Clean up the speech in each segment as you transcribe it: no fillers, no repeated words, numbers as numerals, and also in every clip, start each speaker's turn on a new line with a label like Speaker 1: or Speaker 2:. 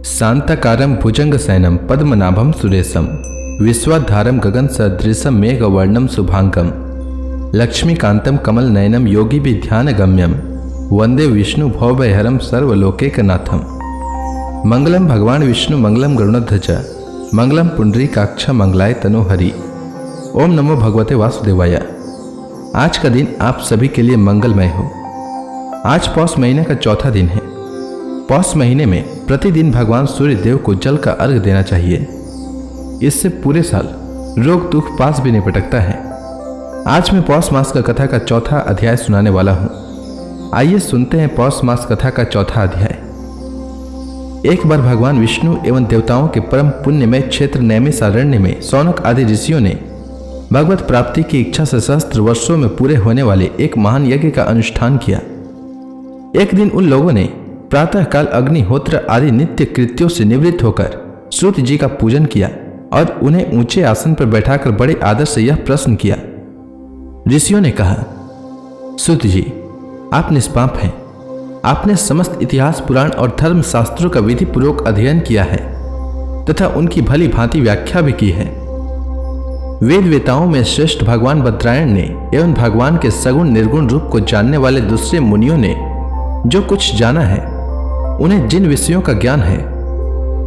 Speaker 1: शांताकारं भुजंगशयनं पद्मनाभं सुरेशं विश्वाधारं गगनसदृशं मेघवर्णं शुभांगं लक्ष्मीकान्तं कमलनयनं योगिभिर्ध्यानगम्यं वंदे विष्णु भवभयहरं सर्वलोकैकनाथं। मंगलम भगवान विष्णु मंगलम गरुड़ध्वज मंगलम पुंडरीकाक्ष मंगलाय तनोहरि। ओम नमो भगवते वासुदेवाय। आज का दिन आप सभी के लिए मंगलमय हो। आज पौष महीने का चौथा दिन है। पौष महीने में प्रतिदिन भगवान सूर्य देव को जल का अर्घ देना चाहिए। इससे पूरे साल रोग दुख पास भी नहीं पटकता है। आज मैं पौष मास का कथा का चौथा अध्याय सुनाने वाला हूँ। आइए सुनते हैं पौष मास कथा का चौथा अध्याय। एक बार भगवान विष्णु एवं देवताओं के परम पुण्यमय क्षेत्र नैमिषारण्य में शौनक आदि ऋषियों ने भगवत प्राप्ति की इच्छा से सहस्त्र वर्षों में पूरे होने वाले एक महान यज्ञ का अनुष्ठान किया। एक दिन उन लोगों ने प्रातःकाल अग्निहोत्र आदि नित्य कृत्यों से निवृत्त होकर सूर्य जी का पूजन किया और उन्हें ऊंचे आसन पर बैठाकर बड़े आदर से यह प्रश्न किया। ऋषियों ने कहा, सूर्य जी, आप निष्पाप हैं। आपने समस्त इतिहास पुराण और धर्म शास्त्रों का विधि पूर्वक अध्ययन किया है तथा उनकी भली भांति व्याख्या भी की है। वेद वेताओं में श्रेष्ठ भगवान बद्रायण ने एवं भगवान के सगुण निर्गुण रूप को जानने वाले दूसरे मुनियों ने जो कुछ जाना है, उन्हें जिन विषयों का ज्ञान है,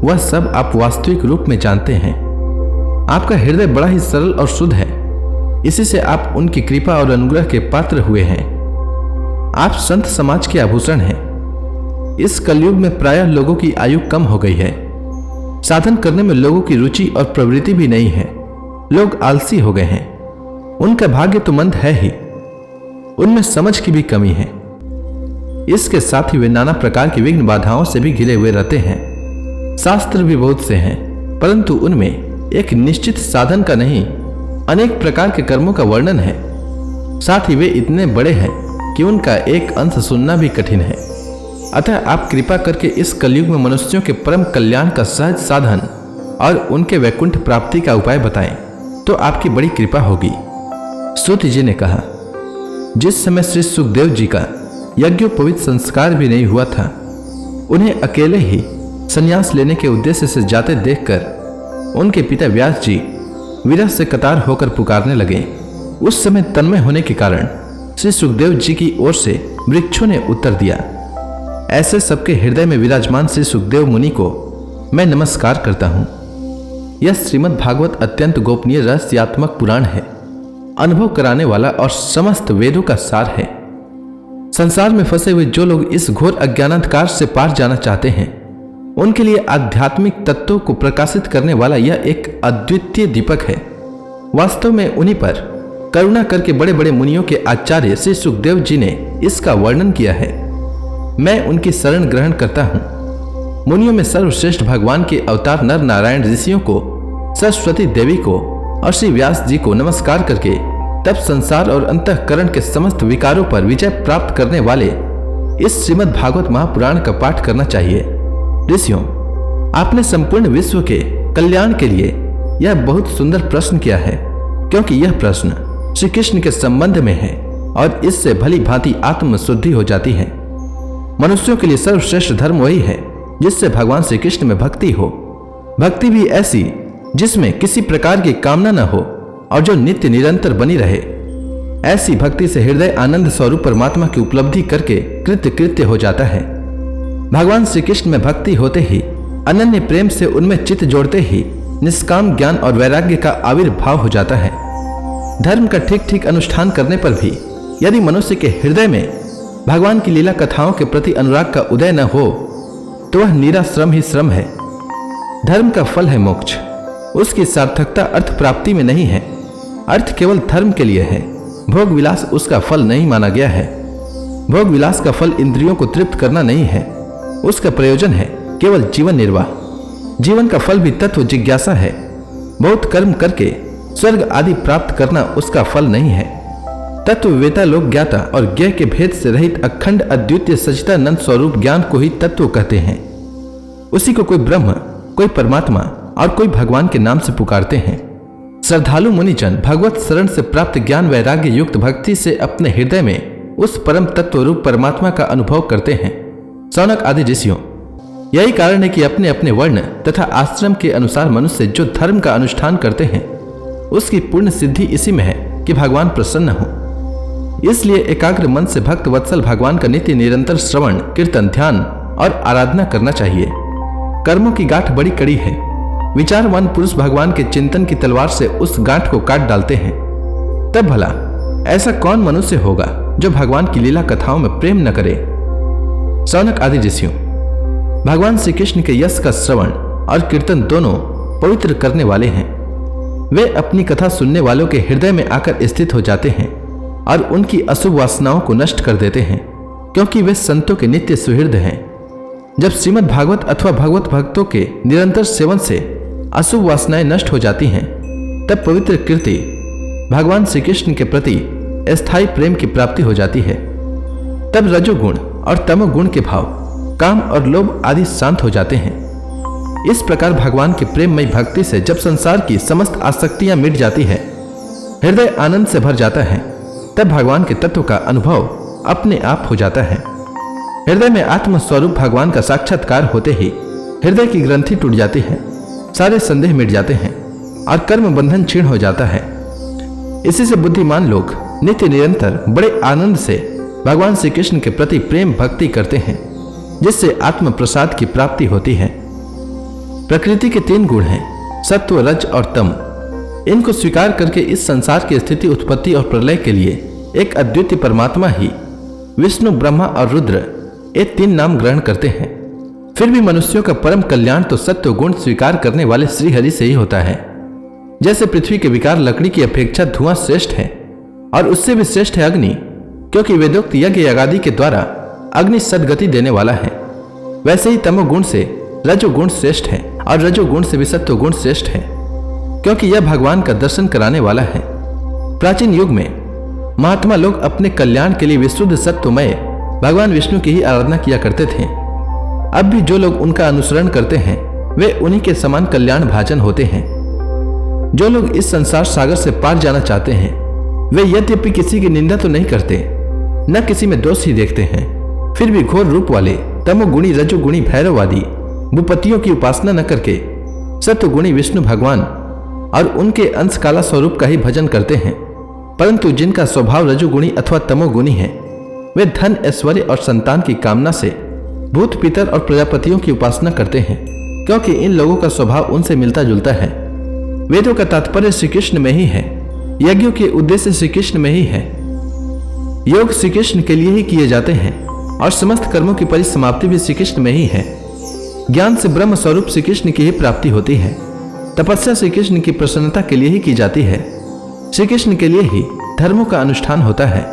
Speaker 1: वह सब आप वास्तविक रूप में जानते हैं। आपका हृदय बड़ा ही सरल और शुद्ध है। इसी से आप उनकी कृपा और अनुग्रह के पात्र हुए हैं। आप संत समाज के आभूषण हैं। इस कलयुग में प्रायः लोगों की आयु कम हो गई है। साधन करने में लोगों की रुचि और प्रवृत्ति भी नहीं है। लोग आलसी हो गए हैं। उनका भाग्य तो मंद है ही, उनमें समझ की भी कमी है। इसके साथ ही वे नाना प्रकार की विघ्न बाधाओं से भी घिरे हुए रहते हैं। शास्त्र भी बहुत से हैं, परंतु उनमें एक निश्चित साधन का नहीं, अनेक प्रकार के कर्मों का वर्णन है। साथ ही वे इतने बड़े हैं कि उनका एक अंश सुनना भी कठिन है। अतः आप कृपा करके इस कलयुग में मनुष्यों के परम कल्याण का सहज साधन और उनके वैकुंठ प्राप्ति का उपाय बताएं, तो आपकी बड़ी कृपा होगी। सूत जी ने कहा, जिस समय श्री सुखदेव जी का यज्ञोपवीत संस्कार भी नहीं हुआ था, उन्हें अकेले ही संन्यास लेने के उद्देश्य से जाते देखकर उनके पिता व्यास जी विरह से कतार होकर पुकारने लगे। उस समय तन्मय होने के कारण श्री सुखदेव जी की ओर से वृक्षों ने उत्तर दिया। ऐसे सबके हृदय में विराजमान श्री सुखदेव मुनि को मैं नमस्कार करता हूँ। यह श्रीमद् भागवत अत्यंत गोपनीय रहस्यात्मक पुराण है। अनुभव कराने वाला और समस्त वेदों का सार है। संसार में फंसे हुए जो लोग इस घोर अज्ञानांधकार से पार जाना चाहते हैं, उनके लिए आध्यात्मिक तत्वों को प्रकाशित करने वाला यह एक अद्वितीय दीपक है। वास्तव में उन्हीं पर करुणा करके बड़े बड़े मुनियों के आचार्य श्री सुखदेव जी ने इसका वर्णन किया है। मैं उनकी शरण ग्रहण करता हूँ। मुनियों में सर्वश्रेष्ठ भगवान के अवतार नर नारायण ऋषियों को, सरस्वती देवी को और श्री व्यास जी को नमस्कार करके तब संसार और अंतःकरण के समस्त विकारों पर विजय प्राप्त करने वाले इस श्रीमद् भागवत महापुराण का पाठ करना चाहिए। ऋषियों, आपने संपूर्ण विश्व के कल्याण के लिए यह बहुत सुंदर प्रश्न किया है, क्योंकि यह प्रश्न श्री कृष्ण के संबंध में है और इससे भली भांति आत्म शुद्धि हो जाती है। मनुष्यों के लिए सर्वश्रेष्ठ धर्म वही है जिससे भगवान श्री कृष्ण में भक्ति हो। भक्ति भी ऐसी जिसमें किसी प्रकार की कामना न हो और जो नित्य निरंतर बनी रहे। ऐसी भक्ति से हृदय आनंद स्वरूप परमात्मा की उपलब्धि करके कृत्य कृत्य हो जाता है। भगवान श्री कृष्ण में भक्ति होते ही, अनन्य प्रेम से उनमें चित्त जोड़ते ही निष्काम ज्ञान और वैराग्य का आविर्भाव हो जाता है। धर्म का ठीक ठीक अनुष्ठान करने पर भी यदि मनुष्य के हृदय में भगवान की लीला कथाओं के प्रति अनुराग का उदय न हो, तो वह नीरा श्रम ही श्रम है। धर्म का फल है मोक्ष। उसकी सार्थकता अर्थ प्राप्ति में नहीं है। अर्थ केवल धर्म के लिए है। भोग विलास उसका फल नहीं माना गया है। भोग विलास का फल इंद्रियों को तृप्त करना नहीं है। उसका प्रयोजन है केवल जीवन निर्वाह। जीवन का फल भी तत्व जिज्ञासा है। बहुत कर्म करके स्वर्ग आदि प्राप्त करना उसका फल नहीं है। तत्व वेता लोक ज्ञाता और ज्ञ के भेद से रहित अखंड अद्वितीय सच्चिदानंद स्वरूप ज्ञान को ही तत्व कहते हैं। उसी को कोई ब्रह्म, कोई परमात्मा और कोई भगवान के नाम से पुकारते हैं। श्रद्धालु मुनिजन भगवत शरण से प्राप्त ज्ञान वैराग्य युक्त भक्ति से अपने हृदय में उस परम तत्व रूप परमात्मा का अनुभव करते हैं। शौनक आदि ऋषियों, यही कारण है कि अपने अपने वर्ण तथा आश्रम के अनुसार मनुष्य जो धर्म का अनुष्ठान करते हैं उसकी पूर्ण सिद्धि इसी में है कि भगवान प्रसन्न हो। इसलिए एकाग्र मन से भक्त वत्सल भगवान का नित्य निरंतर श्रवण, कीर्तन, ध्यान और आराधना करना चाहिए। कर्मों की गांठ बड़ी कड़ी है। विचारवान पुरुष भगवान के चिंतन की तलवार से उस गांठ को काट डालते हैं। तब भला ऐसा कौन मनुष्य होगा जो भगवान की लीला कथाओं में प्रेम न करे। शौनक आदि ऋषियों, भगवान श्री कृष्ण के यश का श्रवण और कीर्तन दोनों पवित्र करने वाले हैं। वे अपनी कथा सुनने वालों के हृदय में आकर स्थित हो जाते हैं और उनकी अशुभ वासनाओं को नष्ट कर देते हैं, क्योंकि वे संतों के नित्य सुहृद हैं। जब श्रीमद् भागवत अथवा भगवत भक्तों के निरंतर सेवन से अशुभ वासनाएं नष्ट हो जाती हैं, तब पवित्र कीर्ति भगवान श्री कृष्ण के प्रति स्थायी प्रेम की प्राप्ति हो जाती है। तब रजोगुण और तमोगुण के भाव, काम और लोभ आदि शांत हो जाते हैं। इस प्रकार भगवान की प्रेममयी भक्ति से जब संसार की समस्त आसक्तियां मिट जाती है, हृदय आनंद से भर जाता है, तब भगवान के तत्व का अनुभव अपने आप हो जाता है। हृदय में आत्म स्वरूप भगवान का साक्षात्कार होते ही हृदय की ग्रंथि टूट जाती है, सारे संदेह मिट जाते हैं और कर्म बंधन क्षीण हो जाता है। इसी से बुद्धिमान लोग नित्य निरंतर बड़े आनंद से भगवान श्री कृष्ण के प्रति प्रेम भक्ति करते हैं, जिससे आत्म प्रसाद की प्राप्ति होती है। प्रकृति के 3 गुण हैं, सत्व, रज और तम। इनको स्वीकार करके इस संसार की स्थिति, उत्पत्ति और प्रलय के लिए एक अद्वितीय परमात्मा ही विष्णु, ब्रह्मा और रुद्र ये 3 नाम ग्रहण करते हैं। फिर भी मनुष्यों का परम कल्याण तो सत्व गुण स्वीकार करने वाले श्रीहरि से ही होता है। जैसे पृथ्वी के विकार लकड़ी की अपेक्षा धुआं श्रेष्ठ है और उससे भी श्रेष्ठ है अग्नि, क्योंकि वेदोक्त यज्ञ यागादि के द्वारा अग्नि सद्गति देने वाला है, वैसे ही तमोगुण से रजोगुण श्रेष्ठ है और रजोगुण से भी सत्वगुण श्रेष्ठ है, क्योंकि यह भगवान का दर्शन कराने वाला है। प्राचीन युग में महात्मा लोग अपने कल्याण के लिए विशुद्ध सत्वमय भगवान विष्णु की ही आराधना किया करते थे। अब भी जो लोग उनका अनुसरण करते हैं वे उन्हीं के समान कल्याण भाजन होते हैं। जो लोग इस संसार सागर से पार जाना चाहते हैं वे यद्यपि किसी की निंदा तो नहीं करते, न किसी में दोष ही देखते हैं, फिर भी घोर रूप वाले तमोगुणी, रजोगुणी, भैरववादी भूपतियों की उपासना न करके सत्वगुणी विष्णु भगवान और उनके अंश काला स्वरूप का ही भजन करते हैं। परंतु जिनका स्वभाव रजोगुणी अथवा तमोगुणी है वे धन, ऐश्वर्य और संतान की कामना से भूत, पितर और प्रजापतियों की उपासना करते हैं, क्योंकि इन लोगों का स्वभाव उनसे मिलता जुलता है। वेदों का तात्पर्य श्री कृष्ण में ही है, यज्ञों के उद्देश्य श्री कृष्ण में ही है, योग श्री कृष्ण के लिए ही किए जाते हैं और समस्त कर्मों की परिसमाप्ति भी श्री कृष्ण में ही है। ज्ञान से ब्रह्म स्वरूप श्री कृष्ण की ही प्राप्ति होती है। तपस्या श्री कृष्ण की प्रसन्नता के लिए ही की जाती है। श्री कृष्ण के लिए ही धर्मों का अनुष्ठान होता है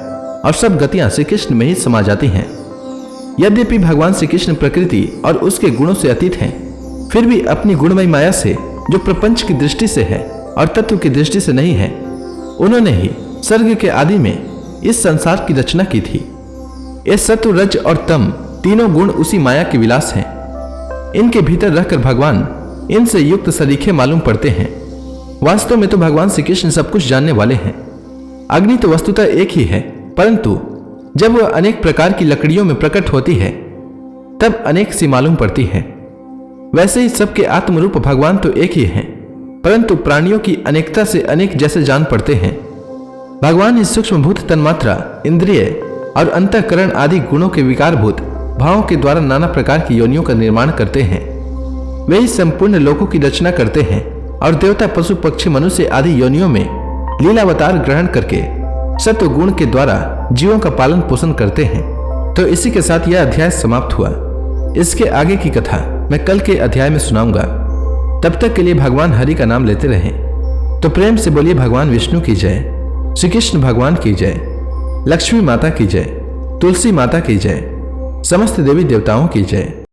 Speaker 1: और सब गतियां श्री कृष्ण में ही समा जाती हैं। यद्यपि भगवान श्री कृष्ण प्रकृति और उसके गुणों से अतीत हैं, फिर भी अपनी गुणमयी माया से जो प्रपंच की दृष्टि से है और तत्व की दृष्टि से नहीं है, उन्होंने ही सर्ग के आदि में इस संसार की रचना की थी। ये सत्व, रज और तम तीनों गुण उसी माया के विलास हैं। इनके भीतर रहकर भगवान इनसे युक्त सरीखे मालूम पड़ते हैं। वास्तव में तो भगवान श्री कृष्ण सब कुछ जानने वाले हैं। अग्नि तो वस्तुतः एक ही है, परंतु जब वह अनेक प्रकार की लकड़ियों में प्रकट होती है तब अनेक सी मालूम पड़ती है। वैसे ही सबके आत्मरूप भगवान तो एक ही हैं, परंतु प्राणियों की अनेकता से अनेक जैसे जान पड़ते हैं। भगवान इस सूक्ष्मभूत तन्मात्रा, इंद्रिय और अंतःकरण आदि गुणों के विकारभूत भावों के द्वारा नाना प्रकार की योनियों का निर्माण करते हैं। वे ही संपूर्ण लोकों की रचना करते हैं और देवता, पशु, पक्षी, मनुष्य आदि योनियों में लीलावतार ग्रहण करके सत्व गुण के द्वारा जीवों का पालन पोषण करते हैं। तो इसी के साथ यह अध्याय समाप्त हुआ। इसके आगे की कथा मैं कल के अध्याय में सुनाऊंगा। तब तक के लिए भगवान हरि का नाम लेते रहें। तो प्रेम से बोलिए भगवान विष्णु की जय, श्री कृष्ण भगवान की जय, लक्ष्मी माता की जय, तुलसी माता की जय, समस्त देवी देवताओं की जय।